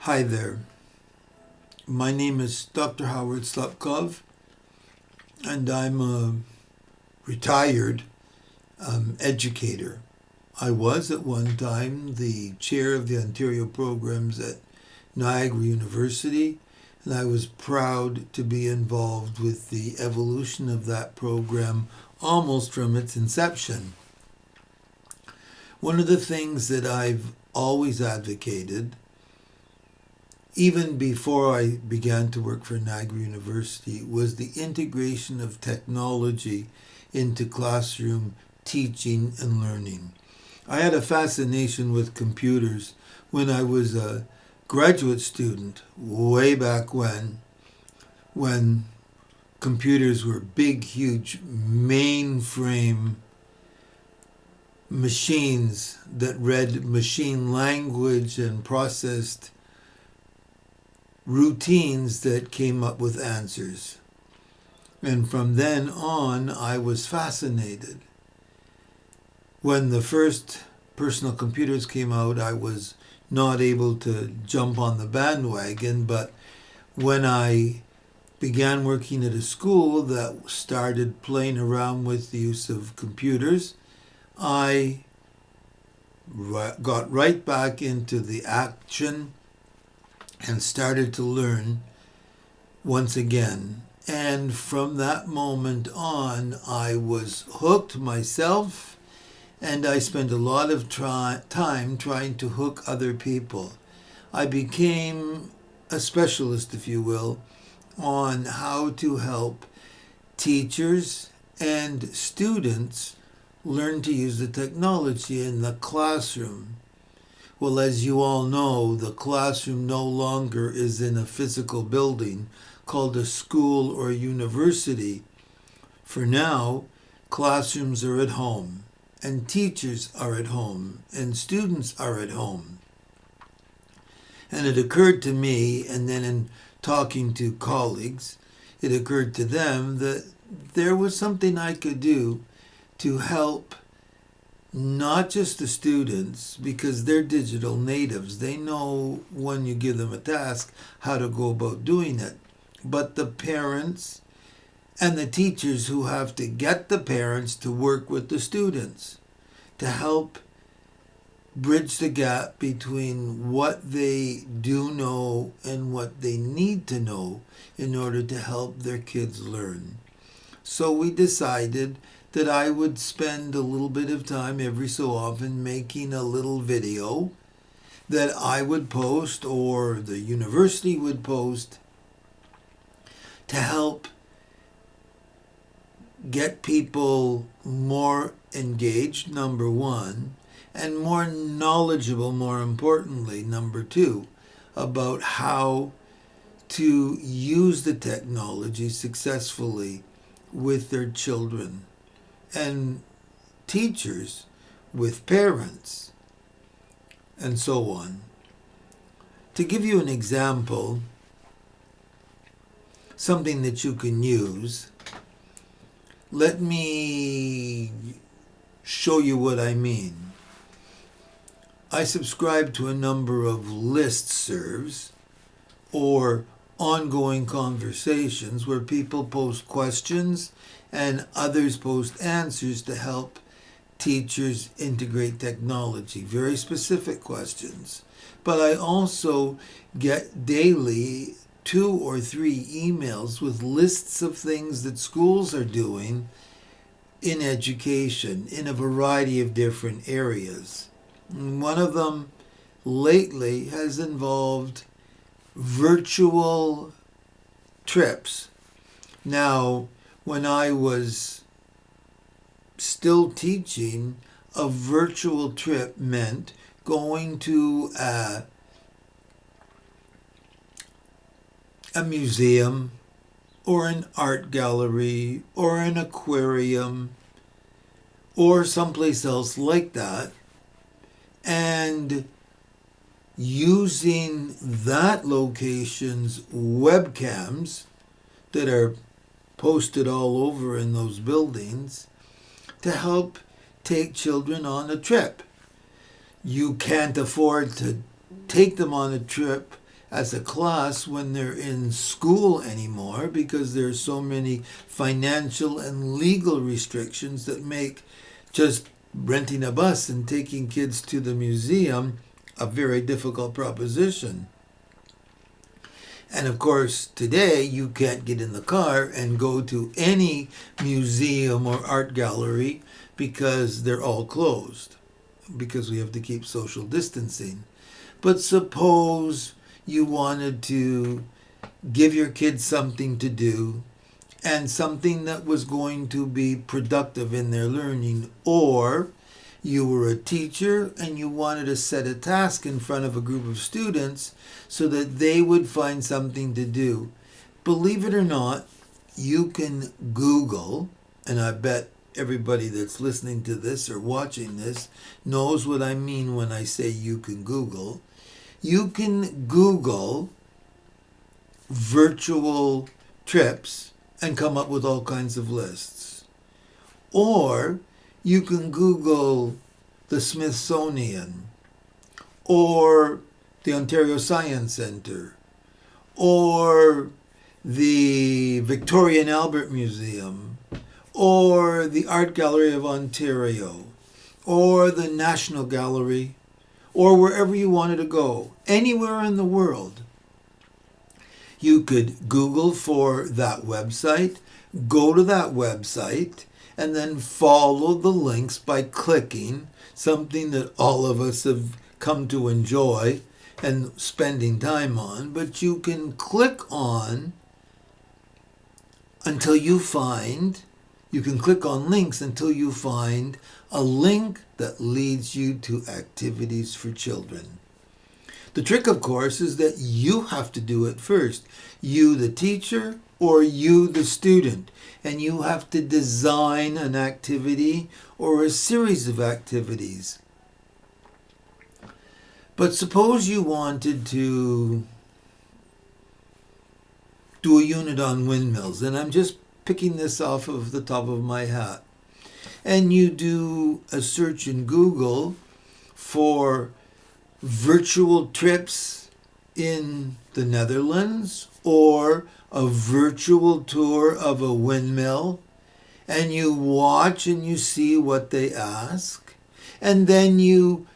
Hi there. My name is Dr. Howard Slupkov, and I'm a retired educator. I was at one time the chair of the Ontario programs at Niagara University, and I was proud to be involved with the evolution of that program almost from its inception. One of the things that I've always advocated, even before I began to work for Niagara University, was the integration of technology into classroom teaching and learning. I had a fascination with computers when I was a graduate student, way back when computers were big, huge mainframe machines that read machine language and processed routines that came up with answers. And from then on, I was fascinated. When the first personal computers came out, I was not able to jump on the bandwagon, but when I began working at a school that started playing around with the use of computers, I got right back into the action and started to learn once again. And from that moment on, I was hooked myself, and I spent a lot of time trying to hook other people. I became a specialist, if you will, on how to help teachers and students learn to use the technology in the classroom. Well, as you all know, the classroom no longer is in a physical building called a school or university. For now, classrooms are at home, and teachers are at home, and students are at home. And it occurred to me, and then in talking to colleagues, it occurred to them that there was something I could do to help not just the students, because they're digital natives. They know when you give them a task how to go about doing it. But the parents and the teachers who have to get the parents to work with the students to help bridge the gap between what they do know and what they need to know in order to help their kids learn. So we decided that I would spend a little bit of time every so often making a little video that I would post or the university would post to help get people more engaged, number one, and more knowledgeable, more importantly, number two, about how to use the technology successfully with their children, and teachers with parents, and so on. To give you an example, something that you can use, let me show you what I mean. I subscribe to a number of listservs or ongoing conversations where people post questions and others post answers to help teachers integrate technology. Very specific questions. But I also get daily 2 or 3 emails with lists of things that schools are doing in education in a variety of different areas. And one of them lately has involved virtual trips. Now, when I was still teaching, a virtual trip meant going to a museum or an art gallery or an aquarium or someplace else like that, and using that location's webcams that are posted all over in those buildings to help take children on a trip. You can't afford to take them on a trip as a class when they're in school anymore, because there's so many financial and legal restrictions that make just renting a bus and taking kids to the museum a very difficult proposition. And of course, today you can't get in the car and go to any museum or art gallery because they're all closed, because we have to keep social distancing. But suppose you wanted to give your kids something to do, and something that was going to be productive in their learning, or you were a teacher and you wanted to set a task in front of a group of students so that they would find something to do. Believe it or not, you can Google, and I bet everybody that's listening to this or watching this knows what I mean when I say you can Google. You can Google virtual trips and come up with all kinds of lists. Or you can Google the Smithsonian, or the Ontario Science Centre, or the Victoria and Albert Museum, or the Art Gallery of Ontario, or the National Gallery, or wherever you wanted to go, anywhere in the world. You could Google for that website, go to that website, and then follow the links by clicking, something that all of us have come to enjoy and spending time on. But you can click on until you find, you can click on links until you find a link that leads you to activities for children. The trick, of course, is that you have to do it first. You, the teacher, or you, the student. And you have to design an activity or a series of activities. But suppose you wanted to do a unit on windmills, and I'm just picking this off of the top of my hat. And you do a search in Google for virtual trips in the Netherlands, or a virtual tour of a windmill, and you watch and you see what they ask, and then you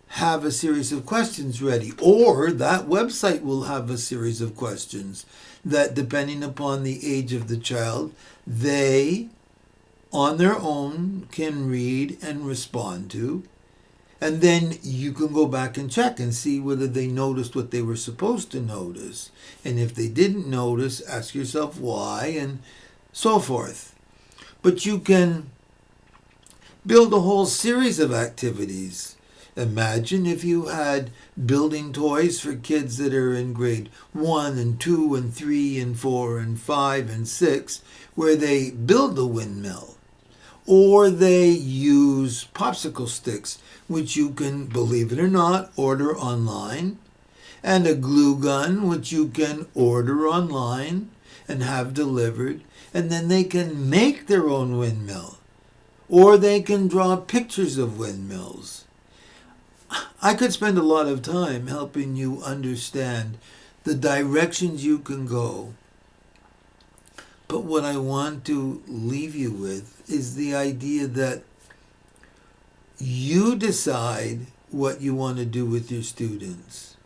have a series of questions ready, or that website will have a series of questions that, depending upon the age of the child, they on their own can read and respond to. And then you can go back and check and see whether they noticed what they were supposed to notice. And if they didn't notice, ask yourself why, and so forth. But you can build a whole series of activities. Imagine if you had building toys for kids that are in grade 1 and 2 and 3 and 4 and 5 and 6, where they build a windmill. Or they use popsicle sticks, which you can, believe it or not, order online, and a glue gun, which you can order online and have delivered, and then they can make their own windmill, or they can draw pictures of windmills. I could spend a lot of time helping you understand the directions you can go. But what I want to leave you with is the idea that you decide what you want to do with your students.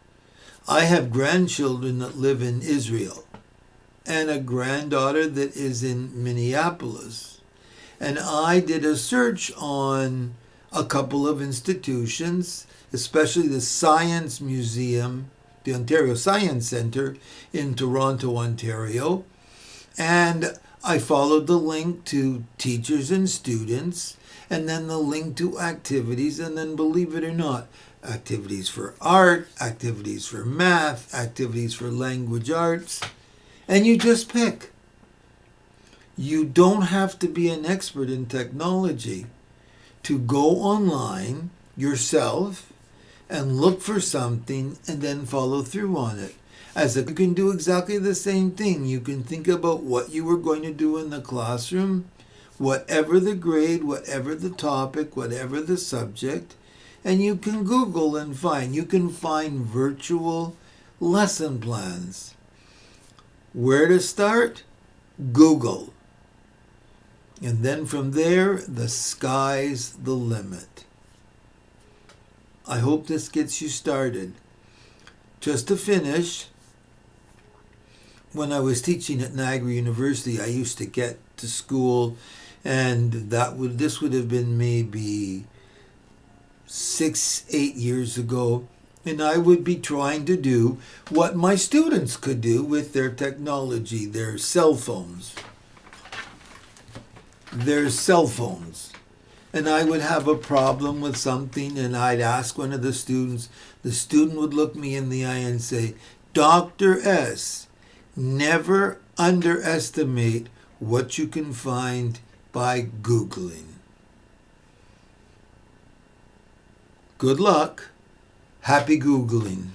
I have grandchildren that live in Israel and a granddaughter that is in Minneapolis. And I did a search on a couple of institutions, especially the Science Museum, the Ontario Science Centre in Toronto, Ontario. And I followed the link to teachers and students, and then the link to activities, and then, believe it or not, activities for art, activities for math, activities for language arts, and you just pick. You don't have to be an expert in technology to go online yourself and look for something and then follow through on it. You can do exactly the same thing. You can think about what you were going to do in the classroom, whatever the grade, whatever the topic, whatever the subject, and you can Google and find. You can find virtual lesson plans. Where to start? Google. And then from there, the sky's the limit. I hope this gets you started. Just to finish, when I was teaching at Niagara University, I used to get to school, and this would have been maybe 6-8 years ago, and I would be trying to do what my students could do with their technology, their cell phones. And I would have a problem with something, and I'd ask one of the students. The student would look me in the eye and say, "Dr. S, never underestimate what you can find by Googling." Good luck. Happy Googling.